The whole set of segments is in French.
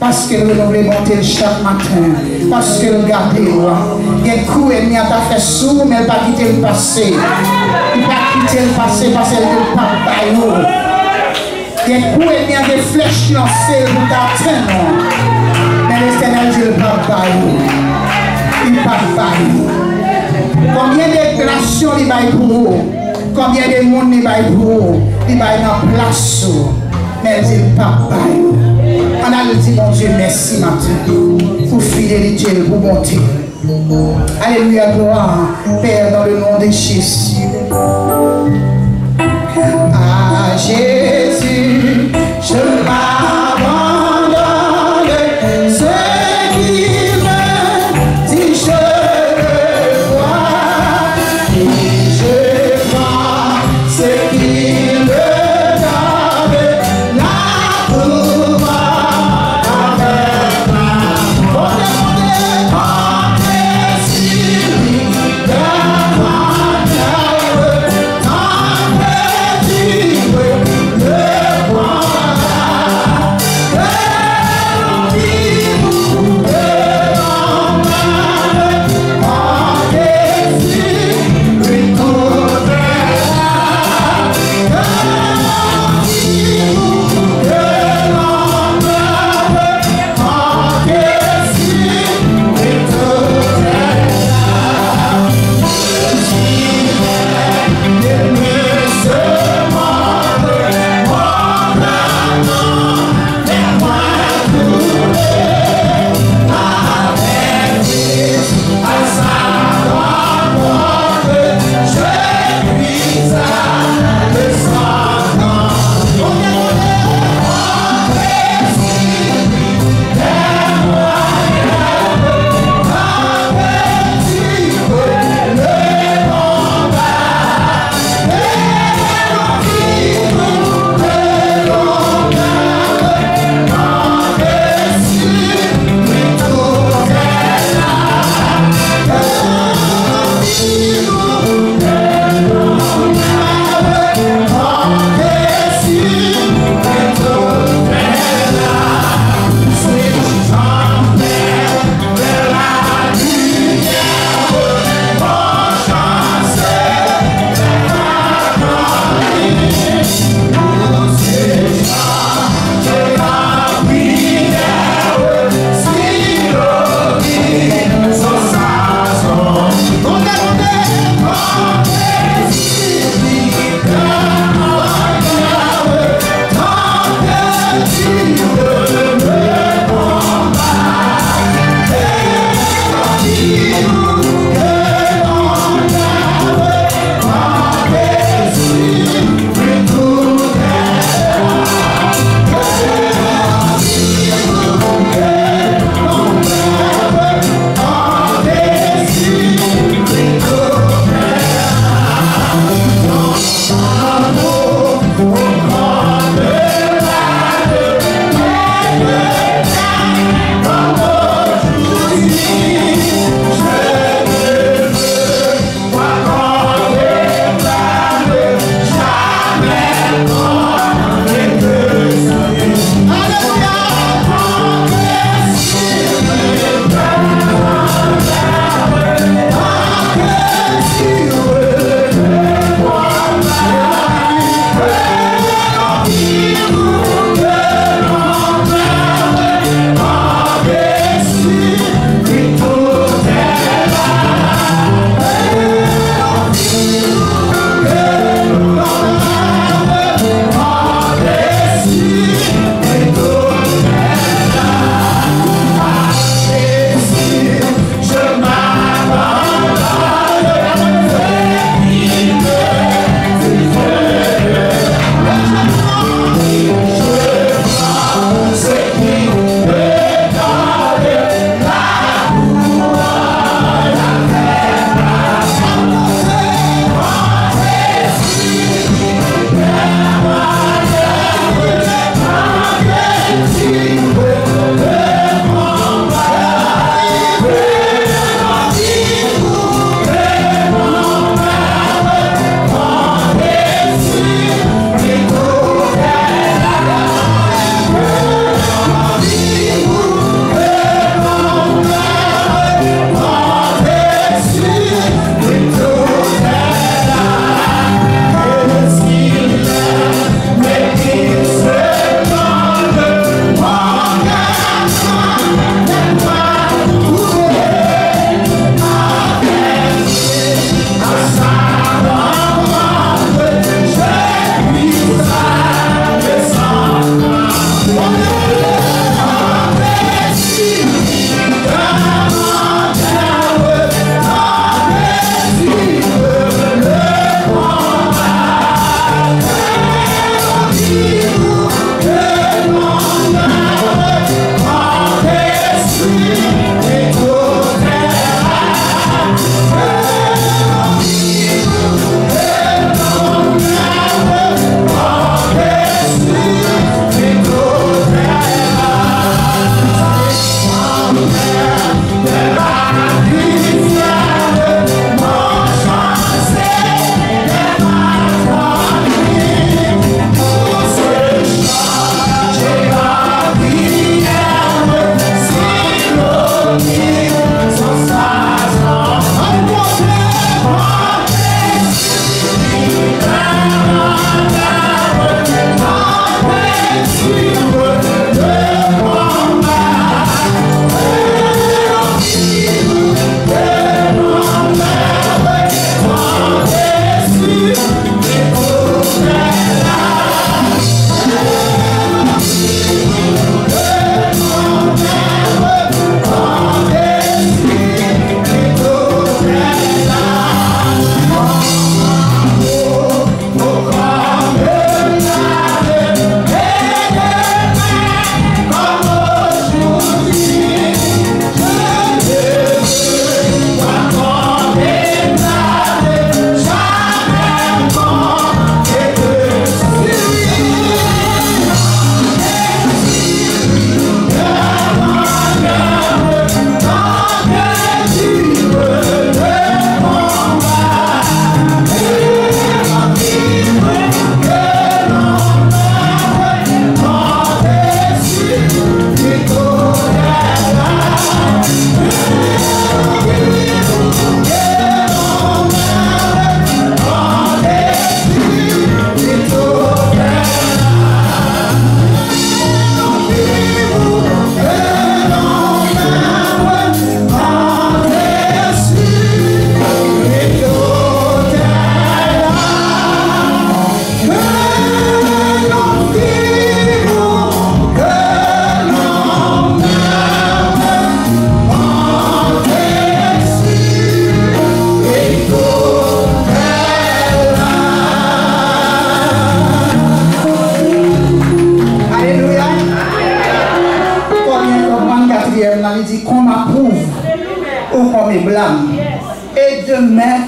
Parce que nous devons monter chaque matin. Parce que regardez, il y a un coup et demi à fait sourd, mais elle va quitter le passé. Il va quitter le passé parce qu'elle ne pas bailler. Il y a un coup et demi à des flèches lancées pour t'atteindre. Mais l'Éternel Dieu ne va pas bailler. Il ne va pas bailler. Combien de glaçons il va pour vous? Combien de monde il va pour vous? Il va dans place. Mais il ne va pas bailler. On a le dit, mon Dieu, merci matin pour fidélité, pour bonté. Alléluia, gloire, Père, dans le nom de Jésus. À Jésus, je m'abandonne. Ce qu'il me dit, je le vois. Et je vois ce qu'il me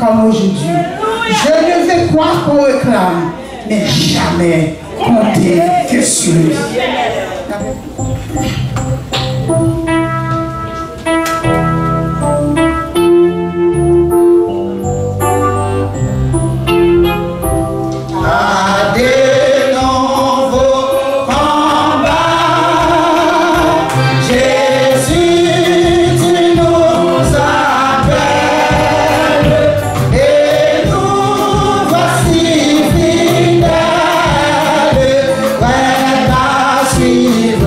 comme aujourd'hui. Je ne vais croire qu'on réclame, mais jamais compter que sur lui. Suivre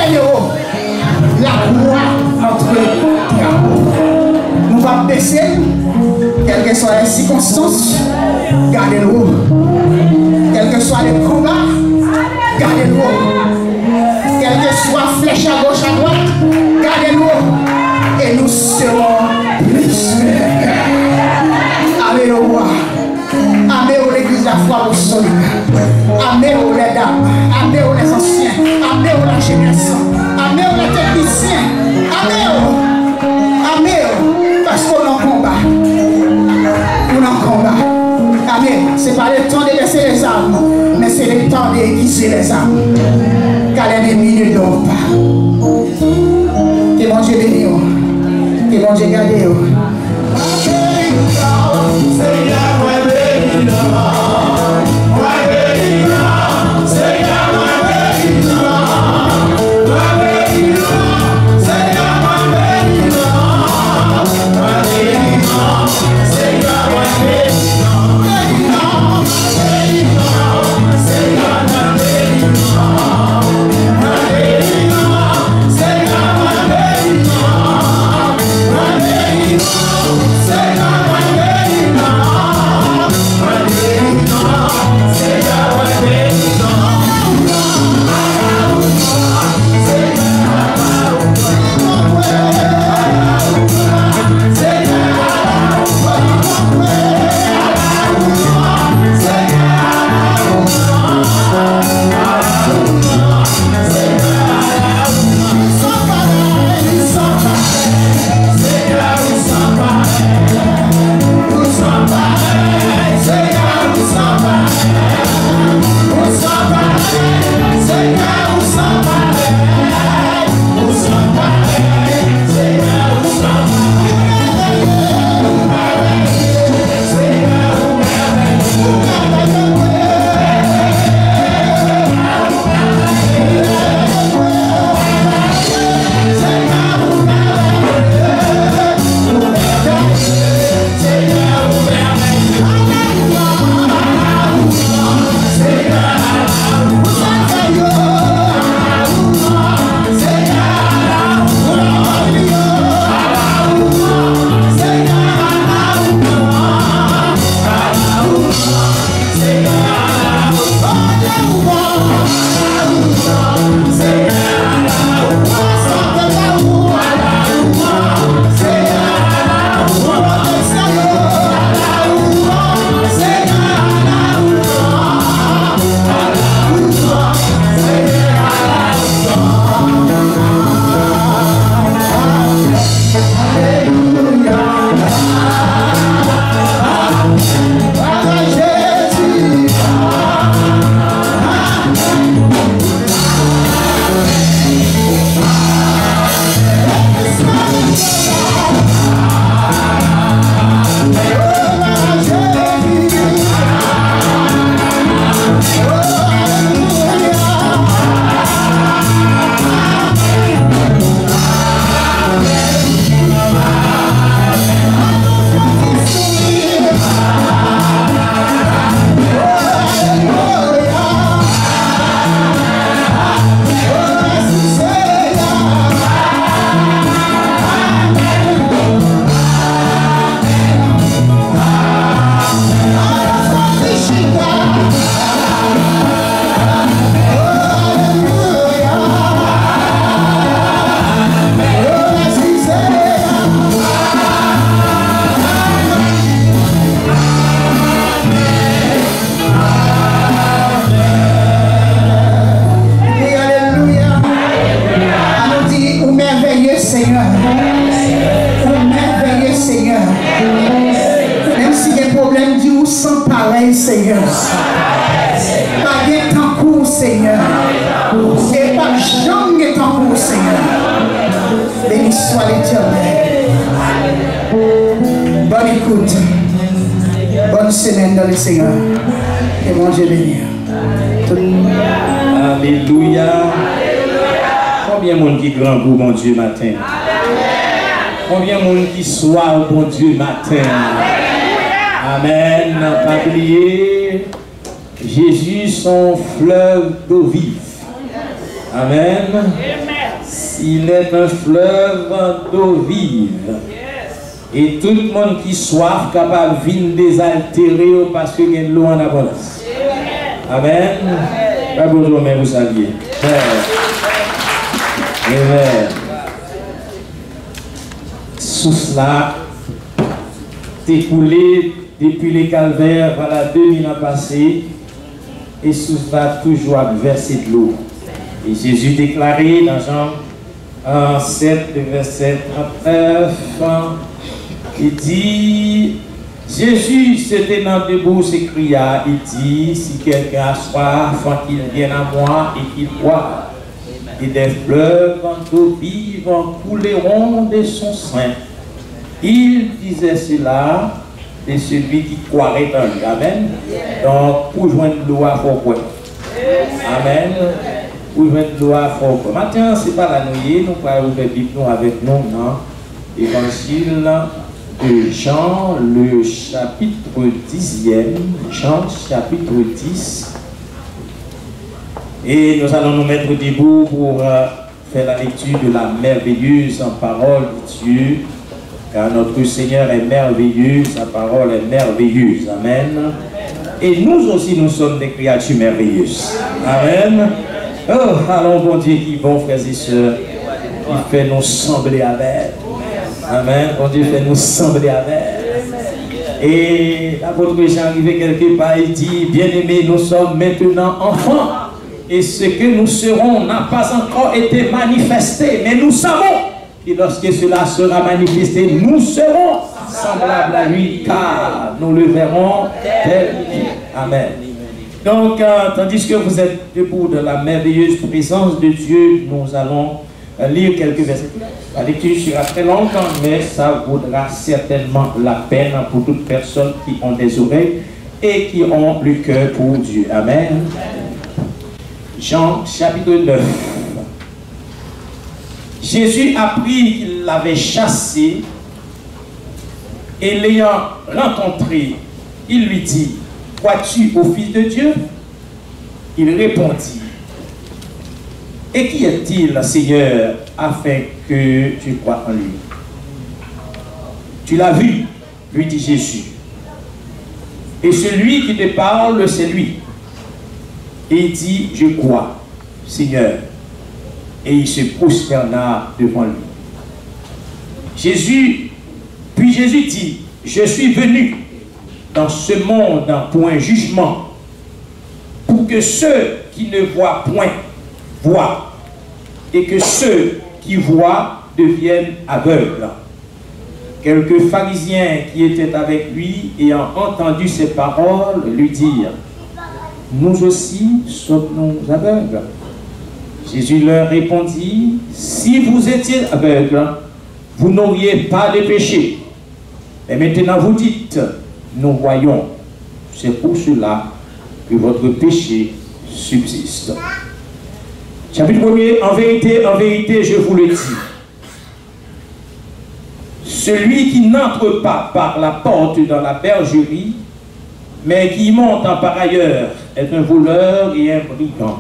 Seigneur, la croix entre nous. Nous va baisser, quelles que soient les circonstances, gardez-nous. Quels que soient les combats, gardez-nous. Quelle que soit flèche à gauche, à droite, gardez-nous. Et nous serons plus. Amen au roi. Amen au l'église de la foi au sol. Amen aux les dames. Amen aux les anciens. Amen aux la jeunesse. Amen aux les techniciens. Amen. Parce qu'on est en combat. On est en combat. Amen. Ce n'est pas le temps de laisser les armes, mais c'est le temps d'aiguiser les armes. Car l'ennemi ne dort pas. Que mon Dieu bénisse. Que mon Dieu garde. Seigneur. Pas de temps court, Seigneur. Et pas jamais de temps court, Seigneur. Béni soit l'Éternel. Bonne écoute. Bonne semaine dans le Seigneur. Et mon Dieu béni. Alléluia. Combien de monde qui grand pour mon Dieu matin? Combien de monde qui soir pour Dieu matin? Amen. Pas oublier, Jésus son fleuve d'eau vive. Amen. Il est un fleuve d'eau vive. Et tout le monde qui soif capable de venir désaltérer parce qu'il y a de l'eau en abondance. Amen. Bonjour, mais vous saviez. Amen. Sous cela, t'es coulé depuis les calvaires, voilà 2000 ans passés, et sous cela toujours verser de l'eau. Et Jésus déclarait dans Jean 7, verset 39, il dit, Jésus se tenant debout s'écria, il dit, si quelqu'un a soif, qu'il vienne à moi et qu'il boive. Et des fleuves d'eau vive couleront de son sein. Il disait cela de celui qui croirait en lui. Amen. Donc, pour joindre l'eau à fort. Amen. Pour joindre l'eau à fort. Maintenant, ce n'est pas la nuit, nous pouvons ouvrir la Bible avec nous, non? Évangile de Jean, le chapitre 10e. Jean, chapitre 10. Et nous allons nous mettre debout pour faire la lecture de la merveilleuse parole de Dieu. Car notre Seigneur est merveilleux, sa parole est merveilleuse. Amen. Et nous aussi, nous sommes des créatures merveilleuses. Amen. Oh, allons, bon Dieu, qui bon, frères et sœurs, qui fait nous sembler avec. Amen. Bon Dieu fait nous sembler avec. Et l'apôtre Jean arrivé quelque part, il dit, bien-aimés, nous sommes maintenant enfants. Et ce que nous serons n'a pas encore été manifesté, mais nous savons. Et lorsque cela sera manifesté, nous serons semblables à lui, car nous le verrons tel qu'il est. Amen. Donc, tandis que vous êtes debout de la merveilleuse présence de Dieu, nous allons lire quelques versets. La lecture sera très longue, mais ça vaudra certainement la peine pour toutes personnes qui ont des oreilles et qui ont le cœur pour Dieu. Amen. Jean chapitre 9. Jésus apprit qu'il l'avait chassé et l'ayant rencontré, il lui dit, crois-tu au Fils de Dieu? Il répondit, et qui est-il, Seigneur, afin que tu crois en lui? Tu l'as vu, lui dit Jésus. Et celui qui te parle, c'est lui. Et il dit, je crois, Seigneur. Et il se prosterna devant lui. Puis Jésus dit, je suis venu dans ce monde pour un jugement, pour que ceux qui ne voient point voient, et que ceux qui voient deviennent aveugles. Quelques pharisiens qui étaient avec lui, ayant entendu ces paroles, lui dirent, nous aussi sommes-nous aveugles? Jésus leur répondit, si vous étiez aveugles, vous n'auriez pas de péché. Et maintenant vous dites, nous voyons. C'est pour cela que votre péché subsiste. Chapitre 1er, en vérité, je vous le dis. Celui qui n'entre pas par la porte dans la bergerie, mais qui monte en par ailleurs, est un voleur et un brigand.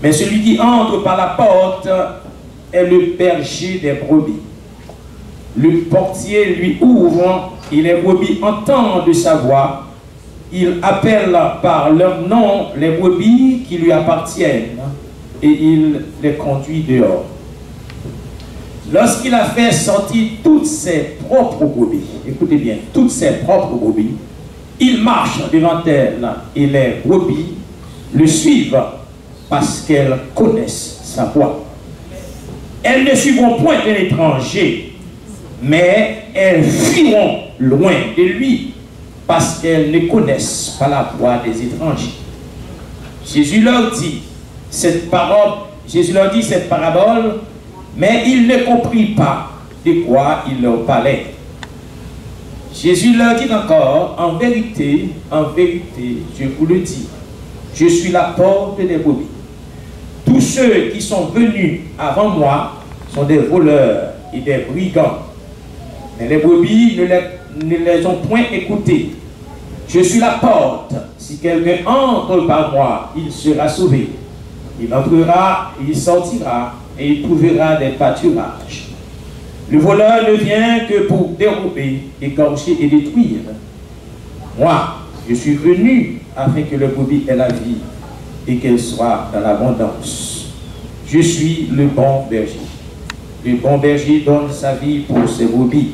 Mais celui qui entre par la porte est le berger des brebis. Le portier lui ouvre et les brebis entendent sa voix. Il appelle par leur nom les brebis qui lui appartiennent et il les conduit dehors. Lorsqu'il a fait sortir toutes ses propres brebis, écoutez bien, toutes ses propres brebis, il marche devant elles et les brebis le suivent parce qu'elles connaissent sa voix. Elles ne suivront point un étranger, mais elles fuiront loin de lui parce qu'elles ne connaissent pas la voix des étrangers. Jésus leur dit cette parabole, mais ils ne comprirent pas de quoi il leur parlait. Jésus leur dit encore, en vérité, je vous le dis, je suis la porte des brebis. Tous ceux qui sont venus avant moi sont des voleurs et des brigands. Mais les brebis ne les ont point écoutés. Je suis la porte. Si quelqu'un entre par moi, il sera sauvé. Il entrera, il sortira, et il trouvera des pâturages. Le voleur ne vient que pour dérober, égorger et détruire. Moi, je suis venu afin que le brebis ait la vie et qu'elle soit dans l'abondance. Je suis le bon berger. Le bon berger donne sa vie pour ses brebis.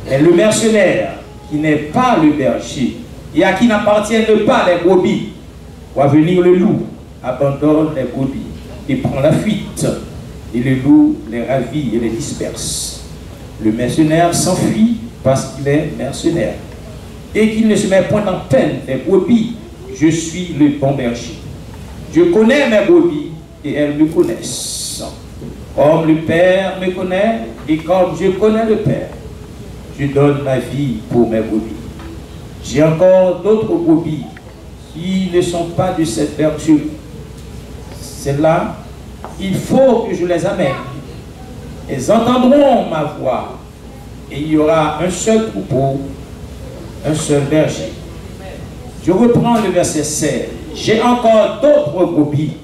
Mais le mercenaire, qui n'est pas le berger et à qui n'appartiennent pas les brebis, voit venir le loup, abandonne les brebis et prend la fuite. Et le loup les ravit et les disperse. Le mercenaire s'enfuit parce qu'il est mercenaire et qu'il ne se met point en peine des brebis. Je suis le bon berger. Je connais mes brebis et elles me connaissent. Comme le Père me connaît et comme je connais le Père, je donne ma vie pour mes brebis. J'ai encore d'autres brebis qui ne sont pas de cette bergerie. Celles-là, il faut que je les amène. Elles entendront ma voix et il y aura un seul troupeau, un seul berger. Je reprends le verset 16. J'ai encore d'autres brebis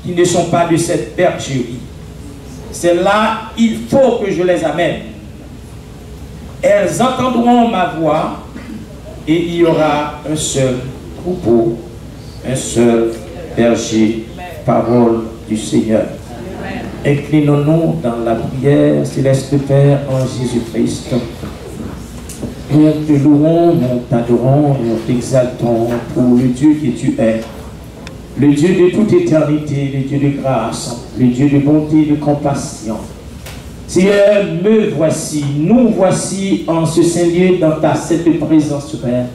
qui ne sont pas de cette bergerie. Celles-là, il faut que je les amène. Elles entendront ma voix et il y aura un seul troupeau, un seul berger. Parole du Seigneur. Inclinons-nous dans la prière, céleste Père, en Jésus-Christ. Nous te louons, nous t'adorons, nous t'exaltons pour le Dieu que tu es. Le Dieu de toute éternité, le Dieu de grâce, le Dieu de bonté et de compassion. Seigneur, me voici, nous voici en ce saint lieu dans ta sainte présence, Père,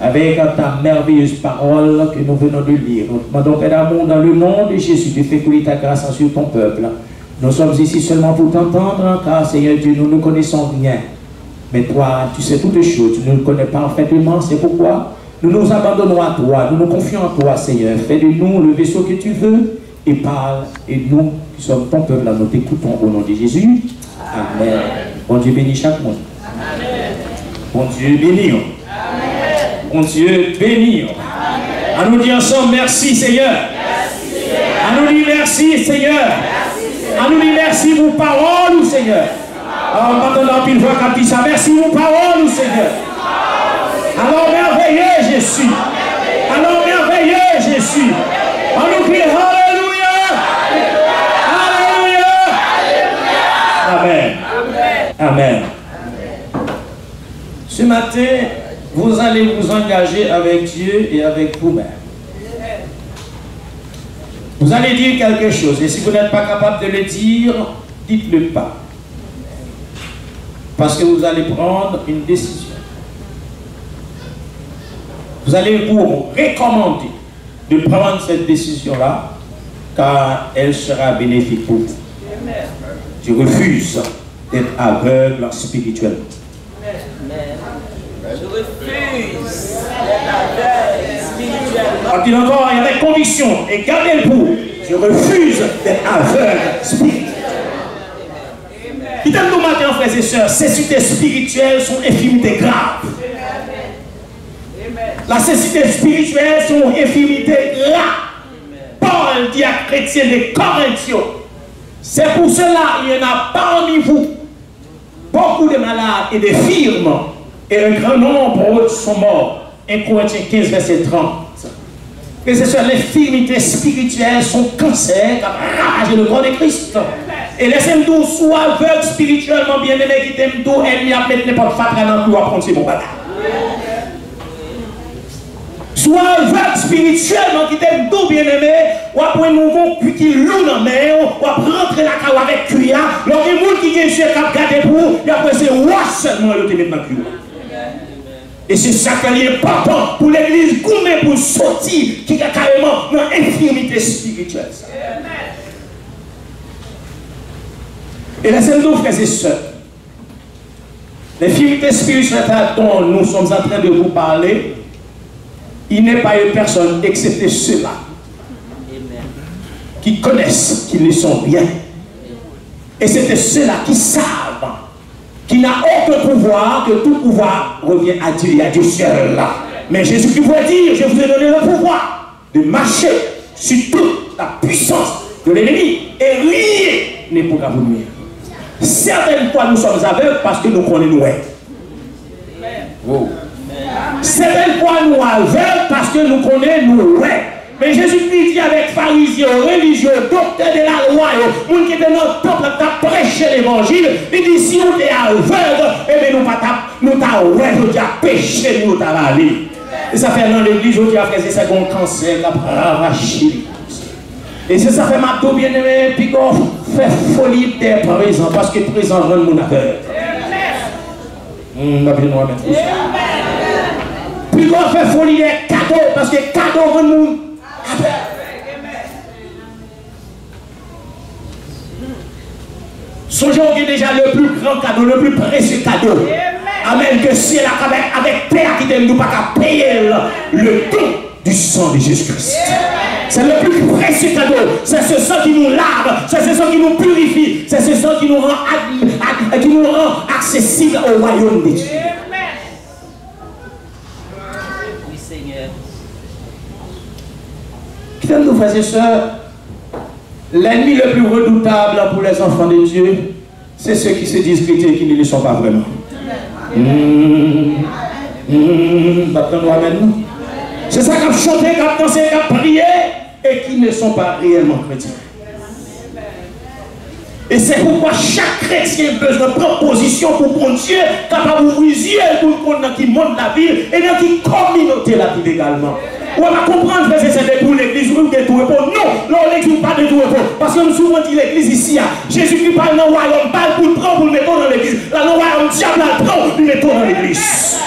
avec ta merveilleuse parole que nous venons de lire. Nous demandons, Père d'amour, dans le nom de Jésus, de faire couler ta grâce sur ton peuple. Nous sommes ici seulement pour t'entendre, car Seigneur Dieu, nous ne connaissons rien. Mais toi, tu sais toutes choses, tu nous connais parfaitement, c'est pourquoi nous nous abandonnons à toi, nous nous confions en toi, Seigneur. Fais de nous le vaisseau que tu veux et parle, et nous qui sommes ton peuple, nous t'écoutons au nom de Jésus. Amen. Bon Dieu bénit chaque monde. Amen. Bon Dieu bénit. Mon Dieu béni. À nous dire ensemble merci Seigneur. À nous dire merci Seigneur. À nous dire merci pour parole Seigneur. Alors maintenant qu'il voit quand il dit ça, merci pour parole Seigneur. Alors merveilleux je suis. Alors merveilleux je suis. On nous crie Alléluia. Alléluia. Amen. Amen. Ce matin, vous allez vous engager avec Dieu et avec vous-même. Vous allez dire quelque chose. Et si vous n'êtes pas capable de le dire, dites-le pas. Parce que vous allez prendre une décision. Vous allez vous recommander de prendre cette décision-là, car elle sera bénéfique pour vous. Je refuse d'être aveugle spirituellement. Je refuse d'être spirituellement. En disant encore, il y a des convictions et gardez le bout. Je refuse d'être aveugle spirituellement. Qui t'aime nous matin, frères et sœurs, cécité spirituelle sont infirmités graves. La cécité spirituelle sont infirmités graves. Paul dit à chrétiens de Corinthiens, c'est pour cela qu'il y en a parmi vous beaucoup de malades et de firmes. Et un grand nombre sont morts. 1 Corinthiens 15, verset 30. Que ce soit l'infirmité spirituelle, son cancer, qui a ravagé le corps de Christ. Et laissez-nous soit aveugle spirituellement bien aimé qui t'aime tout, elle n'y a pas n'importe quoi dans le prendre ses bons bagages. Soit aveugle spirituellement qui t'aime tout bien aimé, ou après nous vont qui loue dans la main, ou après rentrer la caille avec cuillère, l'on est monde qui vient chez cap garder pour, et après c'est roi seulement le te mettre dans la cuillère. Et c'est ça qui est important pour l'église gourmet pour sortir qui est carrément dans l'infirmité spirituelle. Et laissez-nous, frères et sœurs, l'infirmité spirituelle dont nous sommes en train de vous parler, il n'est pas une personne excepté ceux-là qui connaissent qu'ils ne sont rien. Et c'est ceux-là qui savent qui n'a aucun pouvoir, que tout pouvoir revient à Dieu et à Dieu seul. Mais Jésus qui pourrait dire, je vous ai donné le pouvoir de marcher sur toute la puissance de l'ennemi. Et rien n'est pour vous nuire. Certaines fois, nous sommes aveugles parce que nous connaissons nous. Oh. Certaines fois, nous sommes aveugles parce que nous connaissons nous. Mais Jésus-Christ dit avec pharisiens, religieux, docteurs de la loi, les gens qui étaient dans le temple, qui ont prêché l'évangile, il dit si on est aveugle, eh bien nous avons péché, nous avons allé. Et ça fait dans l'église, on a fait ça comme un cancer, qui a arraché. Et c'est ça fait ma bien aimé, puis qu'on fait folie des présents, parce que présent rend mon aveugle. Puis qu'on fait folie des cadeaux, parce que cadeaux rend mon aveugle. Songez que déjà le plus grand cadeau, le plus précieux cadeau. Amen. Que si elle a avec Père qui t'aime, nous pas qu'à payer le don du sang de Jésus-Christ. C'est le plus précieux cadeau. C'est ce sang qui nous lave, c'est ce sang qui nous purifie, c'est ce sang qui nous rend accessible au royaume de Dieu. Oui, Seigneur. Mesdames, nos frères et sœurs, l'ennemi le plus redoutable pour les enfants de Dieu, c'est ceux qui se disent chrétiens et qui ne le sont pas vraiment. C'est ça qu'on chante, qu'on danse, qu'on prie et qui ne sont pas réellement chrétiens. Et c'est pourquoi chaque chrétien a besoin de proposition pour bon Dieu, capable d'ouvrir les yeux pour dans qui monte la ville et dans qui communauté la ville également. On va comprendre que c'est pour l'église ou de tout repos. Non, là, l'église pas de tout repos. Parce que nous souvent dit l'église ici, Jésus-Christ parle dans le royaume, parle pour le prendre, pour le mettre dans l'église. Là, le royaume, diable, le prend, pour le mettre dans l'église.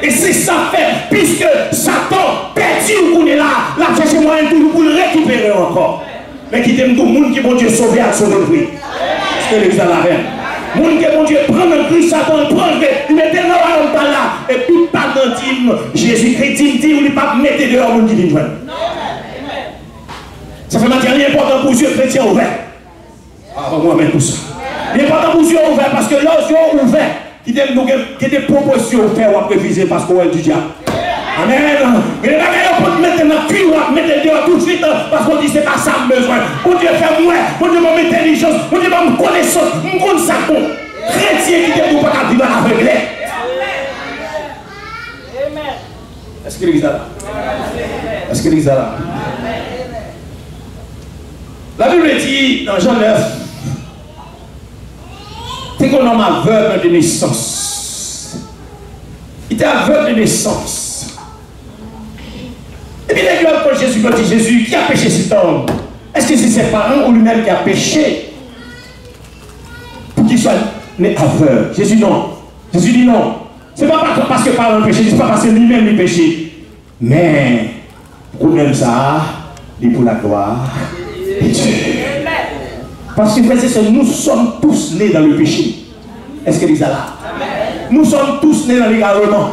Et c'est ça fait, puisque Satan perdu ou qu'on est là, là, chercher moyen pour le récupérer encore. Mais qui t'aime tout le monde qui bon Dieu sauver à son prix. Parce que l'église a la reine. Le monde qui bon Dieu prend le Christ, Satan prend le il met dans le pas là. Et puis pas d'intime, Jésus-Christ dit, ou il pas mettre dehors le monde qui vient joindre. Ça fait matière important pour Dieu chrétien ouvert. Ah, moi-même tout ça. L'important pour Dieu ouvert parce que lorsqu'on ouvert, qui a des propositions à faire ou à préviser parce qu'on est du diable. Amen. Mais les bagages pour mettre dans le cul ou mettre dehors tout de suite parce qu'on dit c'est pas ça le besoin. Pour Dieu faire moi, pour Dieu mon intelligence, pour Dieu mon connaissance, mon compte ça bon. Chrétien qui ne peut pas vivre à l'aveugle. Est-ce que l'église est là? Est-ce que l'église est là? La Bible dit dans Jean 9, c'est qu'on homme aveugle de naissance. Il était aveugle de naissance. Et puis les gars, quand Jésus dit Jésus, qui a péché cet homme? Est-ce que c'est ses parents ou lui-même qui a péché pour qu'il soit né aveugle? Jésus non. Jésus dit non. Ce n'est pas parce que parents ont péché, ce n'est pas parce que lui-même il péché. Mais pour même ça, il est pour la gloire de Dieu. Parce que nous sommes tous nés dans le péché. Est-ce que les a là? Nous sommes tous nés dans l'égarement.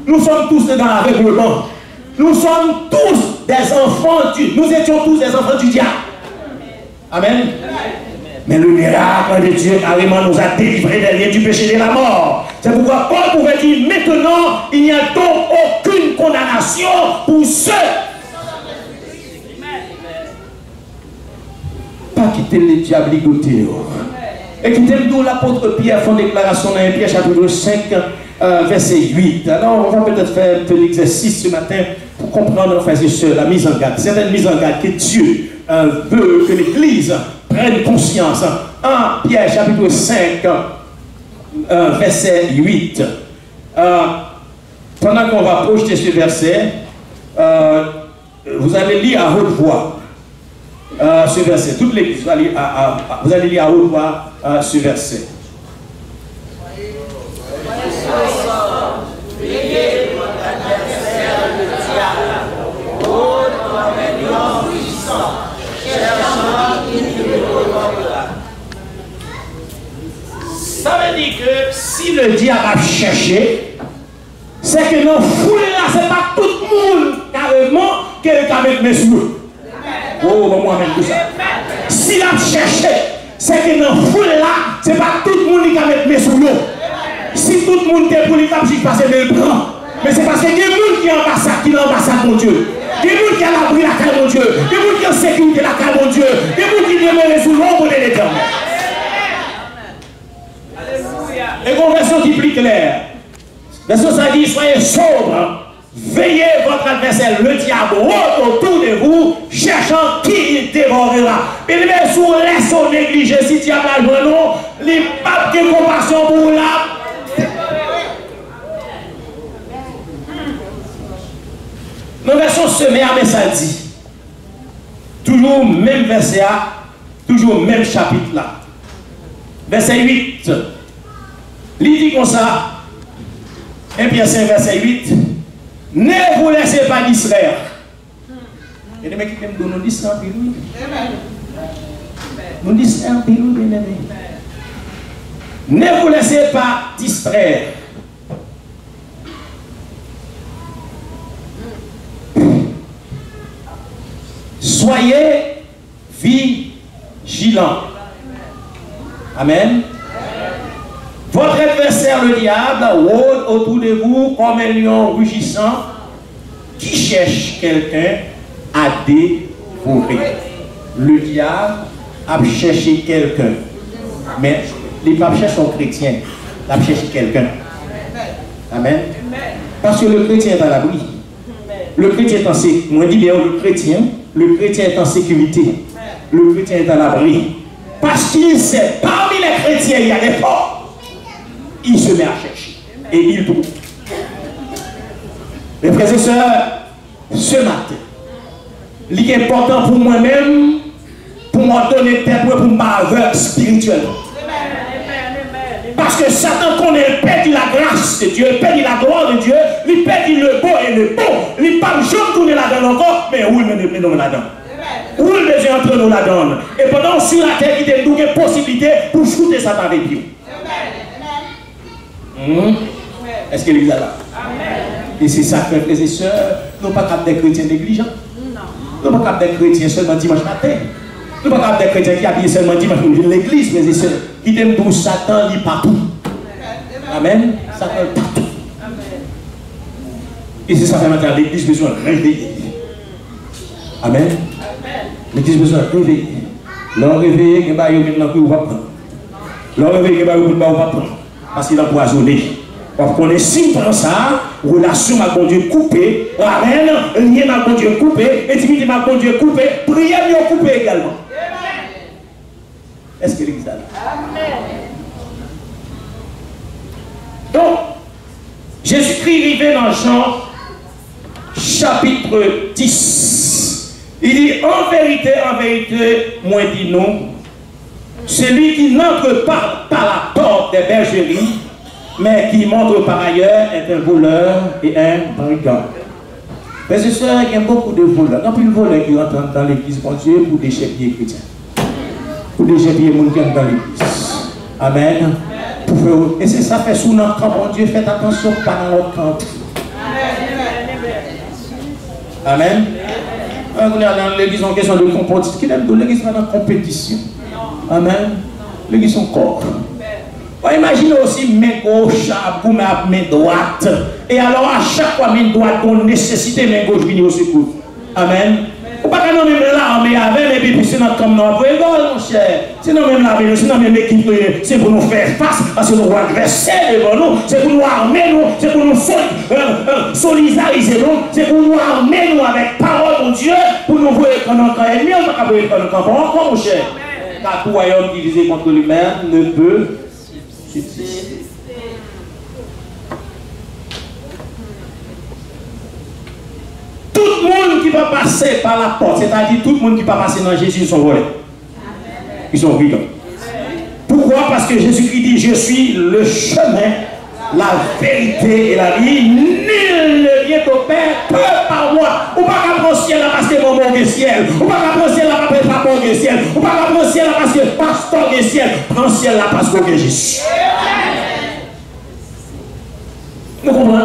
Nous sommes tous nés dans l'aveuglement. Nous sommes tous des enfants du... Nous étions tous des enfants du diable. Amen. Mais le miracle de Dieu carrément nous a délivrés des liens du péché et de la mort. C'est pourquoi Paul pouvait dire maintenant, il n'y a donc aucune condamnation pour ceux. Pas quitter le diable ligoté. Et qui t'aime d'où l'apôtre Pierre font déclaration dans 1 Pierre chapitre 5, verset 8. Alors on va peut-être faire un peu d'exercice ce matin pour comprendre, frères et sœurs, la mise en garde. Certaines mises en garde que Dieu veut que l'Église prenne conscience. 1 Pierre chapitre 5, verset 8. Pendant qu'on va projeter ce verset, vous allez lire à haute voix ce verset. Toute l'Église, vous allez lire à haute voix ce verset. Ça veut dire que si le diable a cherché, c'est que dans la foule là, c'est pas tout le monde carrément qui a mettre mes sous. Oh, moi même tout ça. S'il a cherché, c'est que dans la foule là, c'est pas tout le monde qui a mettre mes sous. Si tout le monde est pour les cap, je passe le grand. Mais c'est parce que il y a des gens qui ont ambassade, mon Dieu. Il y a des gens qui ont l'abri la caille, mon Dieu. Il y a des gens qui ont sécurité la caille, mon Dieu. Verset ça dit, soyez sobres, veillez votre adversaire, le diable, autour de vous, cherchant qui il dévorera. Il met sous laisse au négligé, si le diable a joué, non, les papes de compassion pour la. Dans la version semée, mais ça dit, toujours même verset A, toujours même chapitre là. Verset 8, il dit comme ça, 1 Pierre 5, verset 8, ne vous laissez pas distraire. Et les mecs qui nous distraient un peu, nous distraient un peu, ne vous laissez pas distraire. Soyez vigilants. Amen. Votre adversaire, le diable, rôde autour de vous comme un lion rugissant qui cherche quelqu'un à dévorer. Le diable a cherché quelqu'un. Mais les papes cherchent un chrétien. Il a cherché quelqu'un. Amen. Parce que le chrétien est à l'abri. Le chrétien est en sécurité. Moi, je dis le chrétien est en sécurité. Le chrétien est à l'abri. Parce qu'il sait, parmi les chrétiens, il y a des forts. Il se met à chercher. Et il trouve. Mes frères et sœurs, ce matin, ce qui est important pour moi-même, pour me donner tête, pour m'avoir spirituellement. Parce que Satan connaît, il perdit la grâce de Dieu, il perdit la gloire de Dieu, il perdit le beau et le bon. Il ne peut pas jamais tourner là-dedans encore, mais où il met nous là-dedans. Où il besoin entre nous là-dedans. Et pendant sur la terre, il y a une possibilité pour shooter Satan avec Dieu. Est-ce que l'Église est là? Et c'est ça que, frères et sœurs, nous ne sommes pas des chrétiens négligents. Nous ne sommes pas des chrétiens seulement dimanche matin. Nous ne sommes pas des chrétiens qui habillent seulement dimanche pour l'église, frères et sœurs. Qui t'aiment tout Satan, il partout. Amen. Satan partout. Et c'est ça que maintenant l'église besoin de réveiller. Amen. L'église besoin de réveiller. L'on réveille, il va y avoir maintenant que vous va prendre. L'on réveille, il va y avoir pas prendre. Parce qu'il a empoisonné. Parce qu'on est si dans ça, relation avec mon Dieu coupée, amen, lien avec mon Dieu coupé, intimité avec mon Dieu coupé, prière bien coupée également. Est-ce que l'église a là? Amen. Donc, Jésus-Christ arrivé dans Jean, chapitre 10. Il dit, en vérité, moi dis nous, celui qui n'entre pas par la porte des bergeries, mais qui montre par ailleurs est un voleur et un brigand. Mais c'est sûr qu'il y a beaucoup de voleurs. Il y a plus de voleurs qui rentrent dans l'église pour Dieu pour déchépier les chrétiens. Pour déchépier les gens qui entrent dans l'église. Amen. Et c'est ça fait sous notre camp, mon Dieu, faites attention, pas dans notre camp. Amen. On est dans l'église en question de compétition. Qui aime de l'église dans la compétition? Amen. L'église son corps. Imaginez aussi main gauche pour main droite. Et alors à chaque fois main droite, on nécessite main gauche venir au secours. Amen. Ou pas que nous même là, mais avec les puis c'est notre comme nous après mon cher. C'est nous même là, c'est nous même équipe, c'est pour nous faire face, parce que nous devons adverser devant nous, c'est pour nous armer nous, c'est pour nous solidariser nous, c'est pour nous armer nous avec parole de Dieu, pour nous voir qu'on a encore ennemi, on va pas voir qu'on a encore mon cher. Car tout royaume divisé contre lui-même ne peut subsister. Tout le monde qui va passer par la porte, c'est-à-dire tout le monde qui va passer dans Jésus, ils sont volés. Ils sont brillants. Pourquoi? Parce que Jésus-Christ dit, je suis le chemin, la vérité et la vie. Nul ne vient au Père que par moi. Ou pas qu'à prendre ciel parce que mon bon ciel. Ou pas qu'à prendre ciel parce que pas bon ciel. Ou pas qu'à prendre ciel parce que pasteur du ciel. Prends ciel là parce que Jésus. Vous comprenez?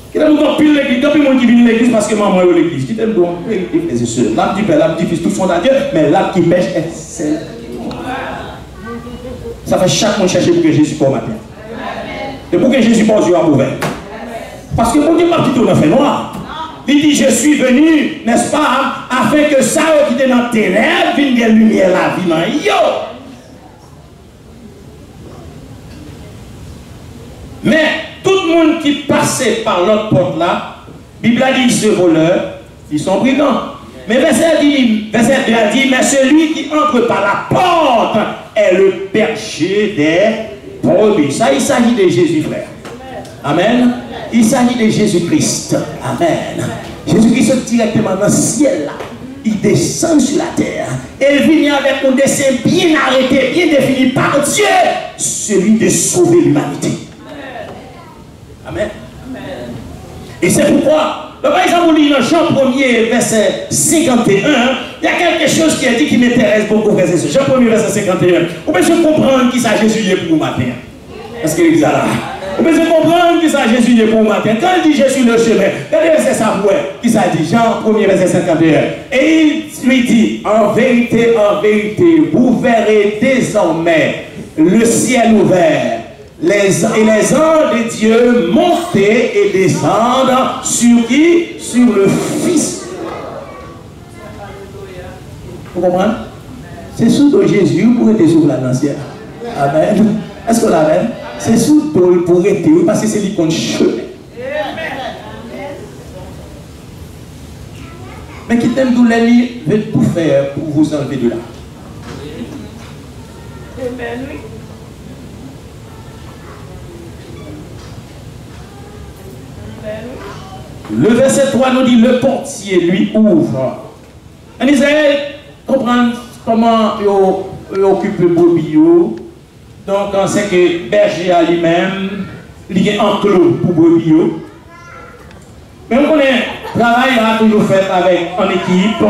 Qui t'aime donc pile l'église, depuis moi qui viens de l'église parce que maman est l'église. Qui t'aime donc vérité, frères et sœurs. L'âme du Père, l'âme du Fils, tout sont à Dieu, mais l'âme qui pêche est celle. Ça fait chaque monde chercher pour que Jésus soit matin. Et pour que Jésus pense Dieu à mauvais. Parce que mon Dieu m'a quitté dans le fait noir. Il dit, je suis venu, n'est-ce pas, afin que ça qui était dans tes ténèbres vienne de lumière la vie dans yo. Mais tout le monde qui passaient par l'autre porte là, la Bible a dit ce voleur, ils sont brigands. Mais verset 2 a dit, mais celui qui entre par la porte est le berger des brebis. Ça, il s'agit de Jésus, frère. Amen. Il s'agit de Jésus-Christ. Amen. Jésus-Christ directement dans le ciel là. Il descend sur la terre. Et il vient avec un dessein bien arrêté, bien défini par Dieu, celui de sauver l'humanité. Amen. Et c'est pourquoi, par exemple, dans Jean 1er, verset 51, il y a quelque chose qui est dit qui m'intéresse beaucoup, verset Jean 1er, verset 51. On peut se comprendre qui ça Jésus est pour le matin. Est-ce qu'il est là? On peut se comprendre qui ça Jésus est pour le matin. Quand il dit Jésus le chemin, regardez verset ça, qui ça dit? Jean 1er, verset 51. Et il lui dit, en vérité, vous verrez désormais le ciel ouvert. Et les anges de Dieu monter et descendre sur qui? Sur le Fils. Vous comprenez? C'est sous de Jésus pour être sur la ciel. Amen. Est-ce que l'amen? C'est sous de pour être, parce que c'est lui qu'on chemin. Mais qui t'aime tout l'ennemi veut tout faire pour vous enlever de là. Amen, oui. Le verset 3 nous dit, le portier lui ouvre. En Israël, comprendre comment il occupe le brebis. Donc on sait que berger à lui-même, il est enclos pour brebis. Mais on connaît, le travail a toujours fait avec en équipe.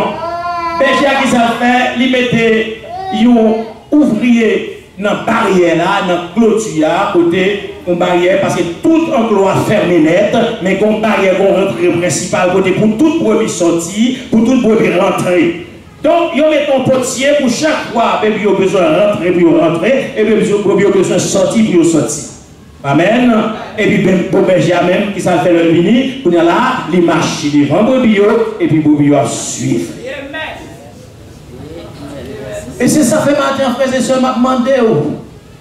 Berger à qui ça fait, il mettait un ouvrier dans la barrière là, dans la clôture à côté, une barrière, parce que tout enclos a fermé net, mais une barrière qu'on rentre principale côté pour toute brebis sortir, pour toute brebis rentrer. Donc, il y a un potier pour chaque fois, il y a besoin de rentrer, puis rentrer, et puis il y a besoin de sortir, puis sortir. Amen. Et puis, pour berger même, qui s'en fait le mini, pour là, il marche devant brebis, et puis brebis à suivre. Et c'est ça fait matin, frères et sœurs, m'a demandé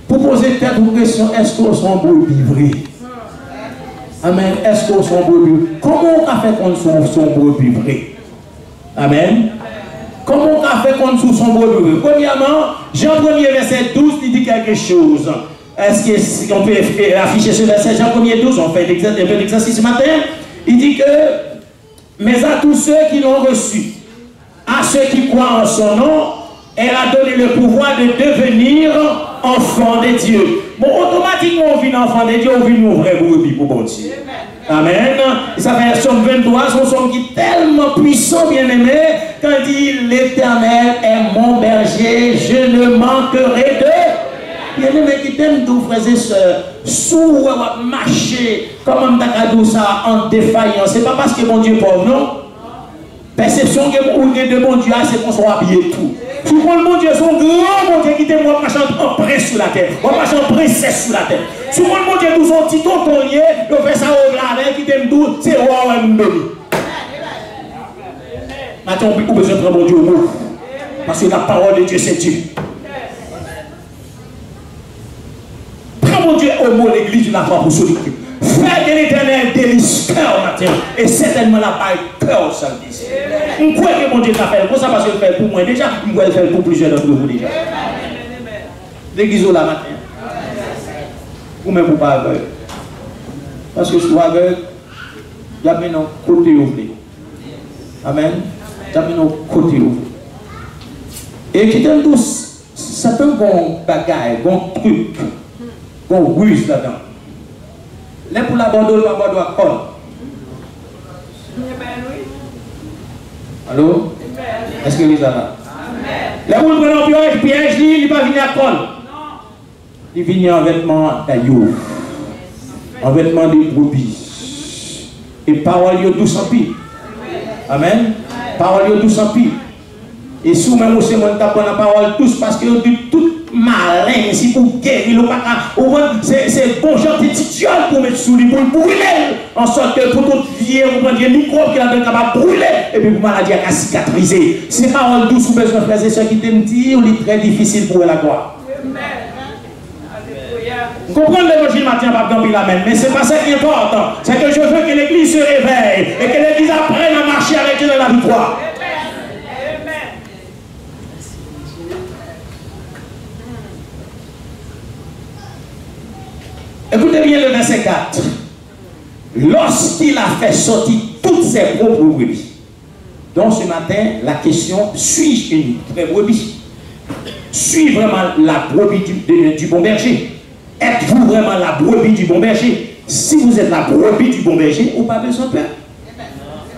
pour poser peut-être une question, est-ce qu'on sont brebis vrais? Amen. Est-ce qu'on sont brebis? Comment on a fait qu'on sont brebis vrais? Amen. Comment on a fait qu'on sont brebis vrais? Premièrement, Jean 1er verset 12, il dit quelque chose. Est-ce qu'on peut afficher ce verset Jean 1er 12? On fait un peu d'exercice ce matin. Il dit que, mais à tous ceux qui l'ont reçu, à ceux qui croient en son nom, elle a donné le pouvoir de devenir enfant de Dieu. Bon, automatiquement, on vit enfant de Dieu, on vit une vraie brebis pour bon Dieu. Amen. Et ça fait Somme 23, son somme qui est tellement puissant, bien aimé, quand il dit l'Éternel est mon berger, je ne manquerai de. Bien aimé, qui t'aime tout, frères et sœurs, sous marcher, comme on ça en défaillance. C'est pas parce que mon Dieu est pauvre, non? Perception que vous avez de bon Dieu, c'est qu'on soit habillé tout. Si vous le bon Dieu, son grand bon Dieu qui t'aime, moi, marchant en prince sur la terre, moi, marchant en princesse sur la terre. Si vous le bon Dieu, tout son petit tontonnier, vous faites ça au blanc, qui t'aime tout, c'est roi ou un béni. Maintenant, on a besoin de prendre mon Dieu au mot. Parce que la parole de Dieu, c'est Dieu. Prends mon Dieu au mot, l'église de la foi pour solitude. Frère de l'Éternel délice cœur matin. Et certainement la paille cœur samedi. On croit que mon Dieu t'a fait. Pour ça, parce qu'il fait pour moi déjà, il va le faire pour plusieurs d'entre vous déjà. L'église là matin. Ou même pour pas aveugle. Parce que soit aveugle, il y a maintenant côté ouvert. Amen. Il y a maintenant côté ouvert. Et qui t'aime tous, c'est un bon bagage, bon truc, bon ruse là-dedans. Là pour l'abandon, l'abandon à col. Allô? Est-ce que vous êtes là? Là pour le prendre piège, il ne va pas venir à col. Il vient en vêtements d'ailleurs, en vêtements de brebis. Et parole de douce en pile. Amen. Parole de douce en pile. Et si vous même aussi, on tape la parole tous parce que vous dites tout malin, si pour guérir le paca, c'est bon genre de tituel pour mettre sous lui, pour brûler, en sorte que pour tout vieux, vous prenez des microbes qui sont capables de brûler, et puis pour maladie à cicatriser. C'est parole douce, vous besoin de faire, c'est ce qui t'aime dire, c'est très difficile pour la gloire. Vous comprenez l'évangile matin, pas grand l'amen, mais c'est pas ça qui est important. C'est que je veux que l'église se réveille et que l'église apprenne à marcher avec Dieu dans la victoire. Écoutez bien le verset 4. Lorsqu'il a fait sortir toutes ses propres brebis. Donc ce matin, la question, suis-je une vraie brebis? Suis-je vraiment la brebis du bon berger? Êtes-vous vraiment la brebis du bon berger? Si vous êtes la brebis du bon berger, vous n'avez pas besoin de peur.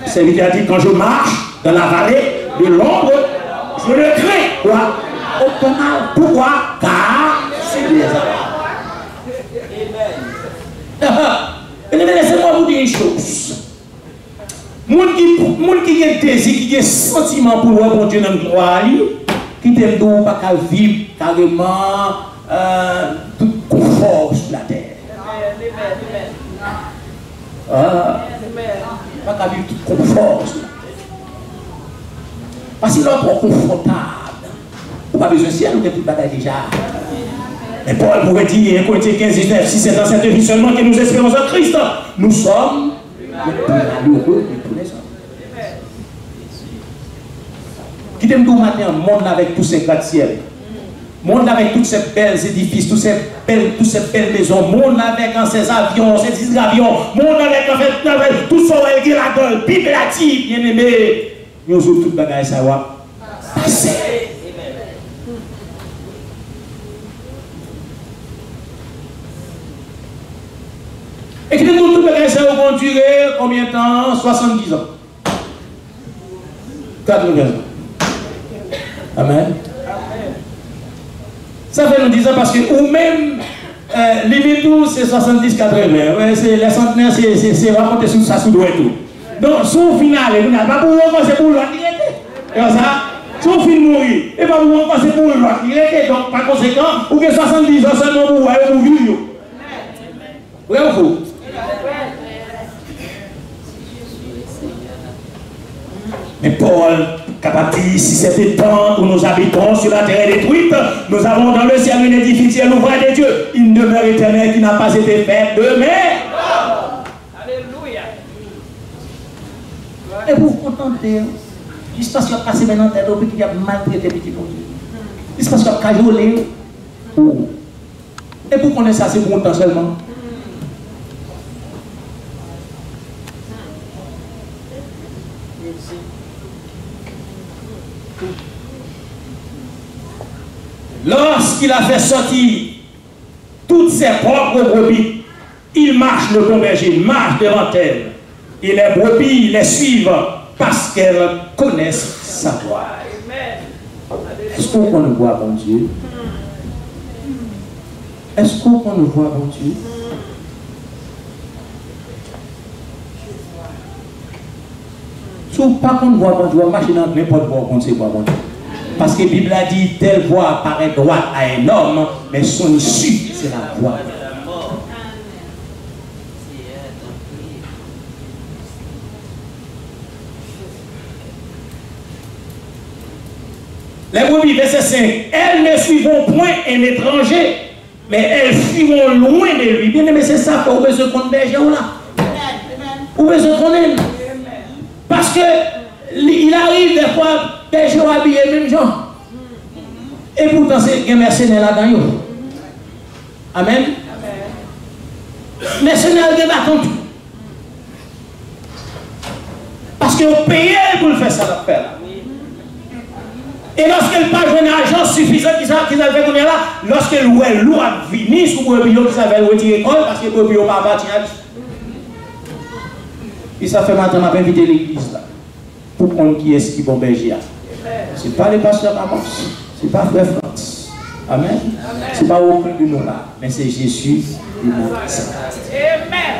C'est lui qui a dit, quand je marche dans la vallée de l'ombre, je ne crains quoi? Aucun mal. Pourquoi? Car c'est des laissez-moi vous dire une chose. Moun qui a désir, qui a sentiment pour voir bon Dieu dans le gloire, qui t'aime donc pas qu'à vivre carrément tout confort sur la terre. Pas qu'à vivre tout confort sur la terre. Parce qu'il est trop confortable. On n'a pas besoin de ciel, on a tout bataille déjà. Et Paul pourrait dire, Corinthiens 15, 19, si c'est dans cette vie seulement que nous espérons en Christ, nous sommes les plus malheureux de tous les hommes. Qui t'aime tout matin, monde avec tous ces gratte-ciel, monde avec tous ces belles édifices, toutes ces belles maisons, monde avec ces avions, ces hydravions, monde avec tout ça qui est la gueule, Bible la dit, bien aimé, nous avons tout bagage à savoir. Et que nous tout bagage ça va durer combien de temps? 70 ans. 80 ans. Amen. Ça fait nous 10 ans parce que ou même limite tout c'est 70 80. Ouais, c'est les centenaires c'est raconter sur ça sous doigt tout. Donc son final vous n'avez pas pour vous c'est pour l'autre qui était. Comme ça, son fin mourir et pas pour vous c'est pour l'autre qui était. Donc par conséquent, ou que 70 ans seulement pour vous vivre. Ouais ou faux? Mais Paul, capable de dire, si c'était temps où nous habitons sur la terre détruite, nous avons dans le ciel une édifice, l'ouvrage de Dieu, une demeure éternelle qui n'a pas été faite de main. Alléluia. Et vous vous contentez, juste parce qu'il a passé maintenant tête au qu'il a maltraité petit pour Dieu. Juste parce qu'il a cajolé. Et vous connaissez ça, c'est pour longtemps seulement. Lorsqu'il a fait sortir toutes ses propres brebis, il marche le bon berger, il marche devant elle. Et les brebis les suivent parce qu'elles connaissent sa voix. Est-ce qu'on nous voit, bon Dieu? Est-ce qu'on nous voit, bon Dieu? Si on pas qu'on voit, bon Dieu, on marche dans n'importe quoi, on sait quoi, bon Dieu. Parce que la Bible a dit, telle voix paraît droite à un homme, mais son issue, c'est la voix. Les brebis, verset 5, elles ne suivront point un étranger, mais elles fuiront loin de lui. Bien aimé, c'est ça qu'on veut se compte berger là. Où veut se connaître? Parce que il arrive des fois, des gens habillés même gens. Et pourtant, c'est un mercenaire là-dedans. Amen. Mercenaire de bâton tout. Parce que vous payez pour le faire ça, là. Et lorsqu'elle n'a pas joué un argent suffisant qu'ils avaient fait là, lorsqu'elle voit l'eau a fini sous le brebis qui s'avait retiré l'école parce que le brebis n'a pas bâti. Et ça fait maintenant, on va inviter l'église là. Pour qu'on qui est ce qui bon berger. Ce n'est pas le pasteur Amos, ce n'est pas frère France. Amen. Ce n'est pas aucun de nous là, mais c'est Jésus de Nazareth. Amen.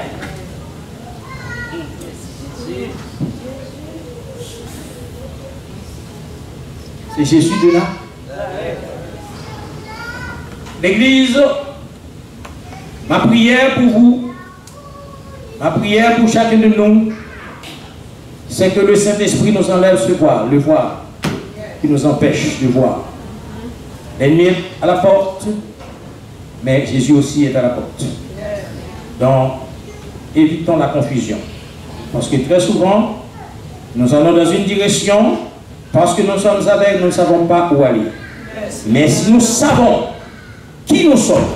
C'est Jésus de là. L'église, ma prière pour vous, ma prière pour chacun de nous, c'est que le Saint-Esprit nous enlève ce voile, le voile qui nous empêche de voir. L'ennemi à la porte, mais Jésus aussi est à la porte. Donc, évitons la confusion. Parce que très souvent, nous allons dans une direction, parce que nous sommes aveugles, nous ne savons pas où aller. Mais si nous savons qui nous sommes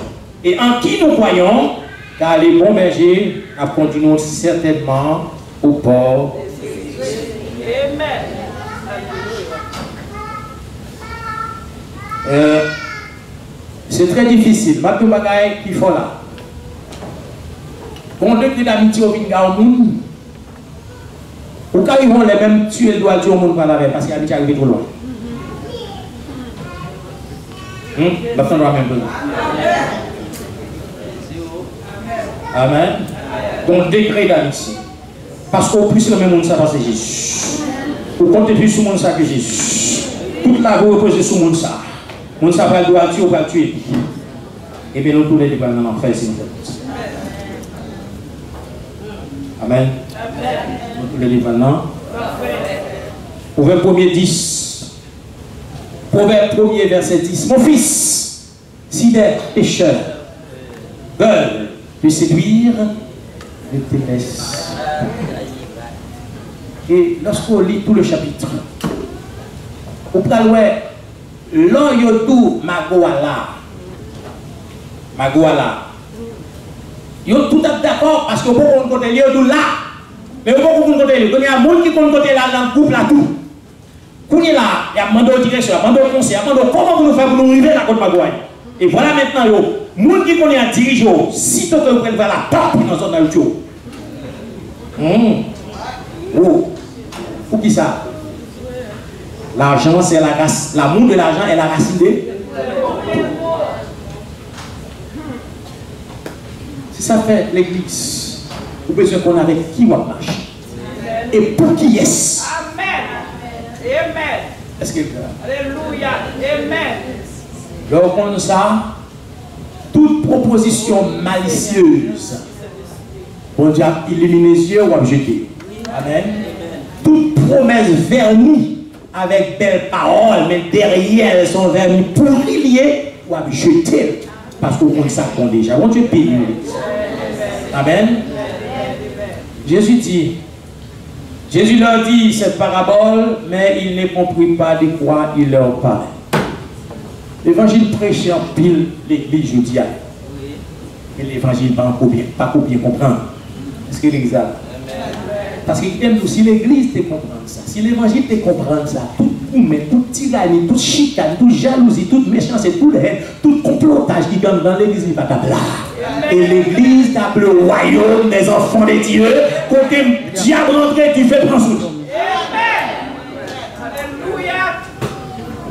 et en qui nous croyons, car les bons bergers continueront certainement au port. C'est très difficile. Maintenant, bagaille qu'il faut là. Quand on dit d'amitié au Vinga au monde, ou quand ils vont les mêmes tuer le doigt au monde par la veille, parce que l'amitié arrive trop loin. Maintenant, on doit même besoin. Amen. Donc, décret d'amitié. Parce qu'au plus le même monde, ça va, c'est Jésus. Au compte plus sur le monde, ça que Jésus. Toute la vie repose sur le monde, ça. Le monde, ça va le doigt tuer ou pas tuer. Et bien, nous tous les deux, nous allons faire signe. Amen. Nous tous les deux, maintenant. Proverbe 1er 10. Proverbe 1er verset 10. Mon fils, si des pécheurs veulent te séduire, ne te laisse. Et lorsqu'on lit tout le chapitre, on peut voir l'on yotou Magoala. Yo tout à d'accord parce que beaucoup de côté yotou là. Mais beaucoup de côté, il y a des gens qui sont côté là dans le couple là tout. Quand il y a demandé aux directions, demandé aux conseils, demandé comment vous nous faites pour nous arriver à la côte Magoala. Et voilà maintenant, les gens qui connaissent à diriger, sitôt que vous prenez vers la porte dans la zone d'Autio. Pour qui ça? L'argent, c'est la racine. L'amour de l'argent est la racine de. Si ça fait l'église, vous besoin qu'on avec qui on marche. Et pour qui est-ce? Amen. Est-ce que. Alléluia. Amen. Donc, comme ça, toute proposition malicieuse, bon Dieu a illuminé les yeux ou a jeté. Amen. Toute promesse vernie avec belles paroles, mais derrière elles sont vernies pourriées ou à jeter. Parce qu'on ça qu'on déjà. On Dieu bénit. Amen. Jésus dit, Jésus leur dit cette parabole, mais ils ne comprirent pas de quoi il leur parlait. L'évangile prêché en pile l'église jeudi. Et l'évangile pas bien comprendre. Est-ce que l'église a? Parce que si l'église te comprend ça, si l'évangile te comprend ça, tout mais toute tyrannie, toute chicane, toute jalousie, toute méchanceté, tout complotage qui gagne dans l'église, il va t'appeler là. Et l'église t'appelle le royaume des enfants de Dieu. Côté diable entré, tu fais prendre sous. Amen. Alléluia.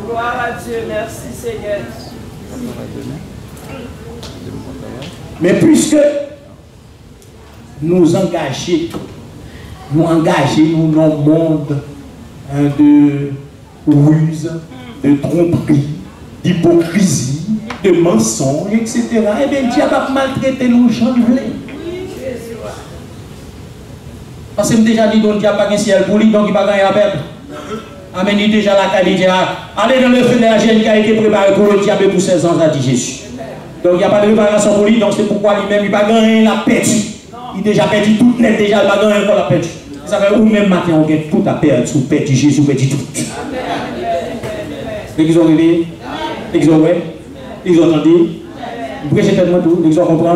Gloire à Dieu. Merci Seigneur. Mais puisque nous engager nous dans le monde de ruse, de tromperie, d'hypocrisie, de mensonges, etc. Eh bien, Dieu va maltraiter nos gens de blé. Parce que déjà dit donc Dieu n'a pas de ciel pour lui, donc il va gagner à perdre. Amen, il déjà la qualité. Allez dans le feu de la gêne qui a été préparé pour le diable pour 16 ans, a dit Jésus. Donc il n'y a pas de préparation pour lui, donc c'est pourquoi lui-même il va gagner la perdu. Il a déjà perdu tout net, déjà il va gagner encore la perdu. Ça fait ou même matin, on gagne tout à perdre, ou perdu Jésus, perdu tout. L'église ont rêvé, l'église ont ouais, l'église ont entendu. Vous prêchez tellement tout, l'église ont compris.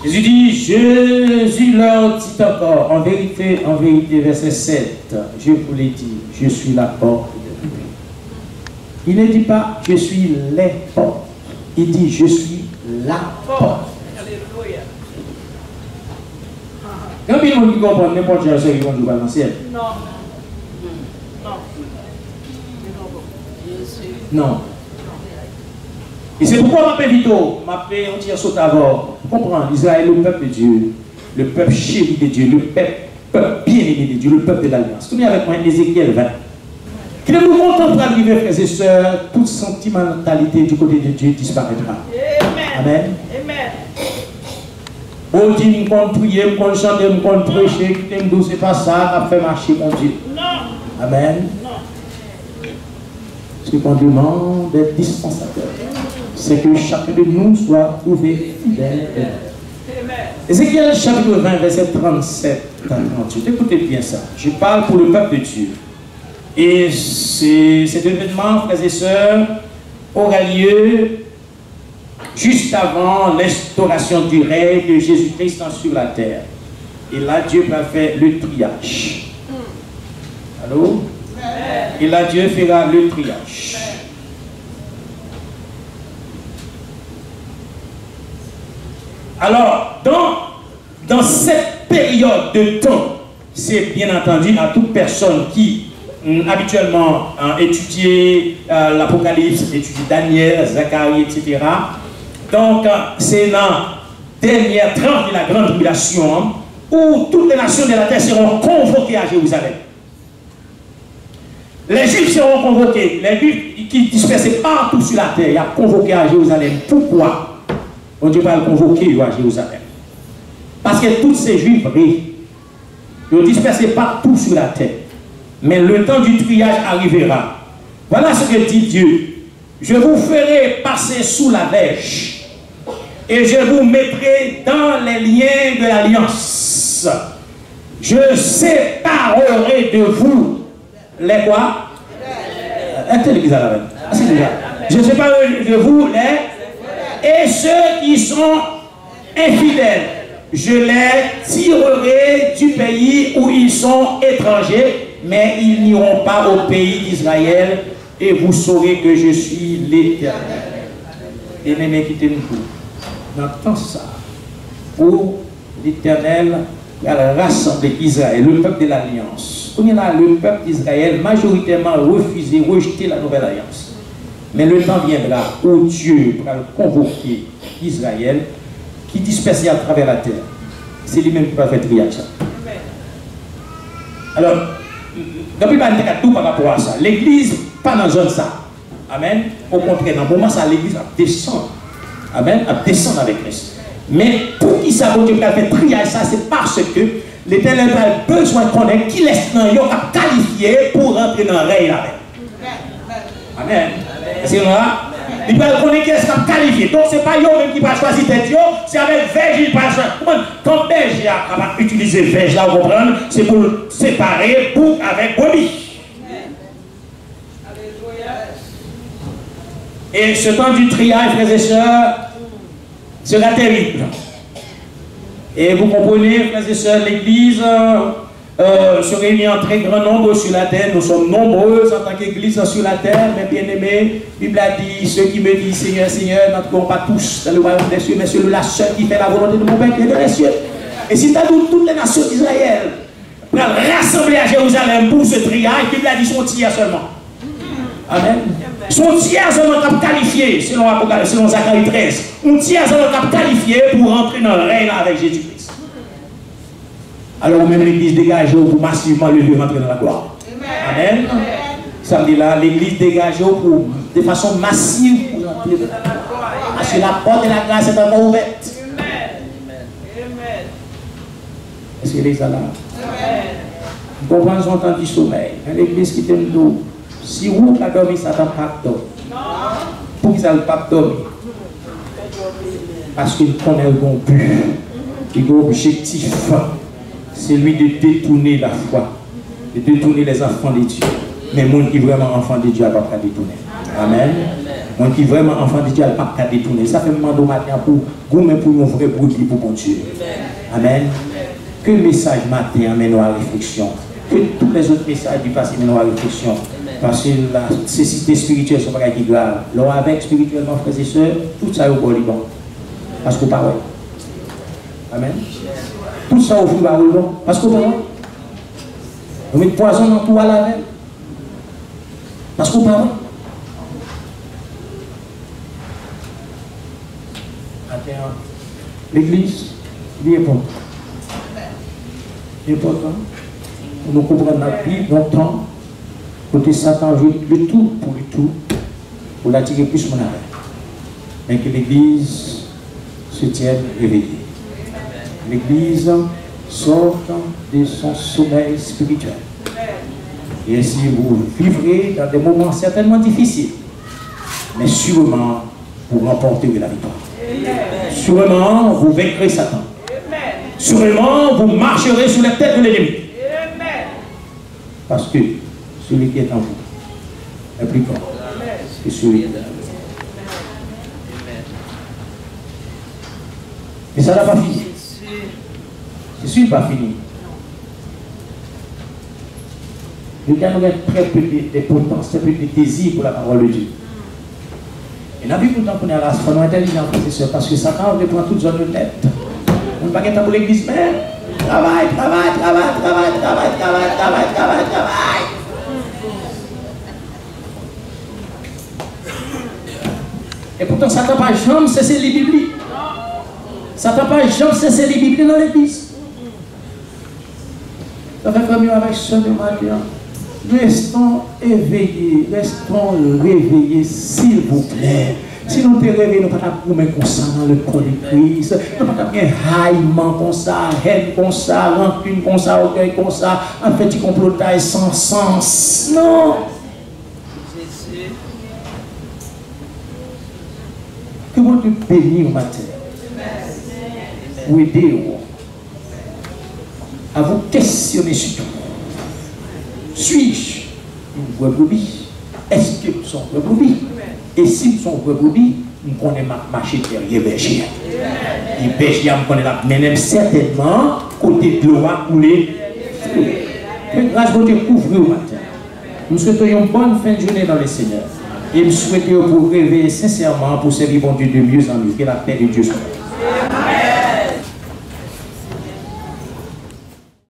Jésus dit, Jésus leur dit encore, en vérité, verset 7, je vous l'ai dit, je suis la porte. Il ne dit pas, je suis les portes. Il dit, je suis la porte. Alléluia. Quand il y a qui comprend n'importe quel chose qui vont nous balancer. Non. Non. Et c'est pourquoi je m'appelle Vito, je m'appelle Antia Sotavor. Comprends, Israël, le peuple de Dieu, le peuple chéri de Dieu, le peuple bien-aimé de Dieu, le peuple de l'Alliance. Tournez avec moi, Ézéchiel 20. Qu'il nous contemple, frères et sœurs, toute sentimentalité du côté de Dieu disparaîtra. Amen. Amen. On dit, on compte prier, on compte chanter, on compte prêcher, c'est pas ça, on fait marcher, mon Dieu. Non. Amen. Ce qu'on demande d'être dispensateur, c'est que chacun de nous soit trouvé fidèle. Ézéchiel chapitre 20, verset 37 à 38. Écoutez bien ça. Je parle pour le peuple de Dieu. Et cet événement, frères et sœurs, aura lieu juste avant l'instauration du règne de Jésus-Christ sur la terre. Et là, Dieu va faire le triage. Allô? Et là, Dieu fera le triage. Alors, dans cette période de temps, c'est bien entendu à toute personne qui habituellement étudie l'Apocalypse, étudie Daniel, Zacharie, etc. Donc, c'est dans la dernière tranche de la grande tribulation où toutes les nations de la terre seront convoquées à Jérusalem. Les Juifs seront convoqués, les Juifs qui dispersés partout sur la terre, ils sont convoqués à Jérusalem. Pourquoi on ne dit pas le convoquer à Jérusalem? Parce que tous ces Juifs, ils sont dispersés partout sur la terre. Mais le temps du triage arrivera. Voilà ce que dit Dieu. Je vous ferai passer sous la verge et je vous mettrai dans les liens de l'alliance. Je séparerai de vous les quoi? Je séparerai de vous les et ceux qui sont infidèles. Je les tirerai du pays où ils sont étrangers, mais ils n'iront pas au pays d'Israël, et vous saurez que je suis l'Éternel. Bien-aimés, quittez-nous tout. Dans ça, où l'Éternel va rassembler Israël, le peuple de l'Alliance. On est là, le peuple d'Israël, majoritairement refusé, rejeté la nouvelle alliance. Mais le temps viendra où Dieu va convoquer Israël, qui dispersé à travers la terre. C'est lui-même qui va faire triage. Alors, depuis pas tout par rapport à ça. L'église, pas dans zone ça. Amen. Au contraire, dans le moment ça, l'église descend. Amen. Elle descend avec Christ. Mais pour qui ça, Dieu va faire triage ça, c'est parce que l'Éternel a besoin de connaître qui laisse dans yon a qualifié pour rentrer dans le règne avec. Amen. C'est là. Il va connaître qui est qualifié. Donc, ce n'est pas yon même qui va choisir tête, c'est avec verge qu'il va choisir. Quand berger a utilisé verge là, vous comprenez, c'est pour séparer pour avec brebis. Et ce temps du triage, frères et sœurs, sera terrible. Et vous comprenez, frères et sœurs, l'Église se réunit en très grand nombre sur la terre. Nous sommes nombreux en tant qu'Église sur la terre, mais bien aimés, la Bible a dit, ceux qui me disent Seigneur, Seigneur, n'entreront pas tous dans le royaume des cieux, mais celui-là seul qui fait la volonté de mon Père qui est dans les cieux. Et si tu as toutes les nations d'Israël pour rassembler à Jérusalem pour ce triage, la Bible a dit son tiers seulement. Amen. Son tiers seulement qualifié, selon Zacharie 13. Un tiers seulement qualifié pour rentrer dans le règne avec Jésus-Christ. Alors même l'Église dégage pour massivement lever rentrer dans la gloire. Amen. Samedi là, l'Église dégage pour de façon massive pour rentrer dans la gloire. Parce que la porte de la grâce est encore ouverte. Est-ce que l'Église est là? Vous comprenez son temps du sommeil. L'Église qui t'aime d'eau. Si vous avez dormi, ça n'a pas dormi. Pour qu'ils n'aient pas dormi. Parce qu'ils connaissent le bon but. Et l'objectif, c'est lui de détourner la foi, de détourner les enfants de Dieu. Mais le monde qui est vraiment enfant de Dieu n'a pas détourner. Amen. Le monde qui est vraiment enfant de Dieu n'a pas détourner. Ça fait un moment matin pour vous, mais pour mon vrai bruit pour bon Dieu. Amen. Que le message matin amène à la réflexion. Que tous les autres messages du passé amènent à la réflexion. Parce que la nécessité spirituelle, c'est pas qui est grave. Alors avec spirituellement, frères et sœurs, tout ça est au bon Liban. Parce que parole. Amen. Tout ça au fond de bon. Parce que parole. On met poison dans tout à la même. Parce que parole. L'église, il est important. Il est important. Nous comprenons la vie, longtemps. Côté Satan joue le tout pour l'attirer plus mon arrêt. Mais que l'Église se tienne réveillée. L'Église sorte de son sommeil spirituel. Et ainsi vous vivrez dans des moments certainement difficiles, mais sûrement vous remporterez la victoire. Sûrement vous vaincrez Satan. Sûrement vous marcherez sur la tête de l'ennemi. Parce que celui qui est en vous est plus grand que celui qui est en vous. Mais ça n'a pas fini. Je n'est pas fini. Le gars nous a très peu de potence, très peu de désir pour la parole de Dieu. Et n'a vu pourtant qu'on est à la sphère intelligente, professeur, parce que Satan reprend toute zone de tête. On ne va pas pour l'église, mais travail. Et pourtant, Satan n'a pas jamais cessé les Bibles. Satan n'a pas jamais cessé les Bibles dans l'église. Ça fait comme avec ce matin. Restons éveillés, restons réveillés, s'il vous plaît. Si nous te réveillons, nous ne pouvons pas comme ça dans le corps de Christ. Nous ne pouvons pas faire haïlement comme ça, haine comme ça, rancune comme ça, orgueil comme ça, un petit complotage sans sens. Non! Que vous te bénisse au matin. Ou aider-vous à vous questionner sur tout. Suis-je une vraie brebis? Est-ce que nous sommes vraie brebis? Et si nous sommes vraie brebis, nous connaissons marcher derrière les bergers. Les bergers, nous connaissons la même certainement, côté de l'eau à couler. Que grâce à Dieu couvre au matin. Nous souhaitons une bonne fin de journée dans le Seigneur. Et nous souhaitons pour rêver sincèrement pour servir bon Dieu de mieux en mieux. Que la paix de Dieu soit.